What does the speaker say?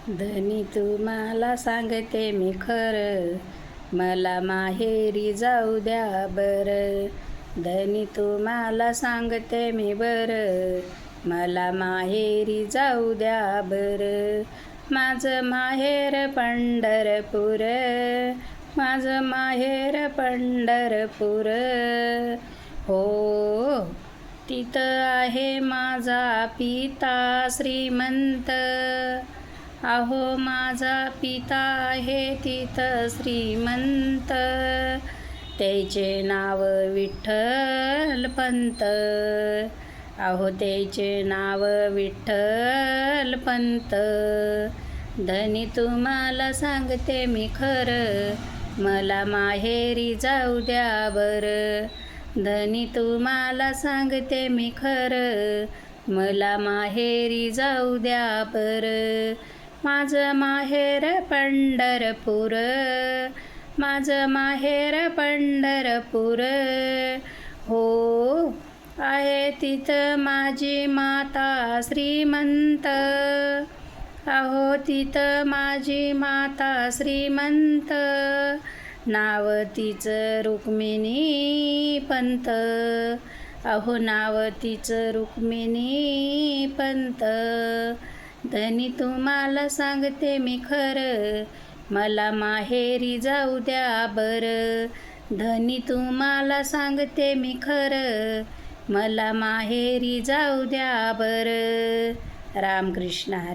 धनी तुम्हाला सांगते मी खरं, मला माहेरी जाऊ द्या बरं. धनी तुम्हाला सांगते मी बरं, मला माहेरी जाऊ द्या बरं. माझं माहेर पंढरपूर, माझं माहेर पंढरपूर. हो, तिथं आहे माझा पिता श्रीमंत. अहो माझा पिता आहे तिथं श्रीमंत, त्याचे नाव विठ्ठल पंत. अहो त्याचे नाव विठ्ठल पंत. धनी तुम्हाला सांगते मी खरं, मला माहेरी जाऊ द्या बरं. धनी तुम्हाला सांगते मी खरं, मला माहेरी जाऊ द्या बरं. माझं माहेर पंढरपूर, माझं माहेर पंढरपूर. हो, आहे तिथं माझी माता श्रीमंत. अहो तिथं माझी माता श्रीमंत, नाव तिचं रुक्मिणी पंत. अहो नाव तिचं रुक्मिणी पंत. धनी तुम्हाला सांगते मी खरं, मला माहेरी जाऊ द्या बरं. धनी तुम्हाला सांगते मी खरं, मला माहेरी जाऊ द्या बरं. रामकृष्ण हरी.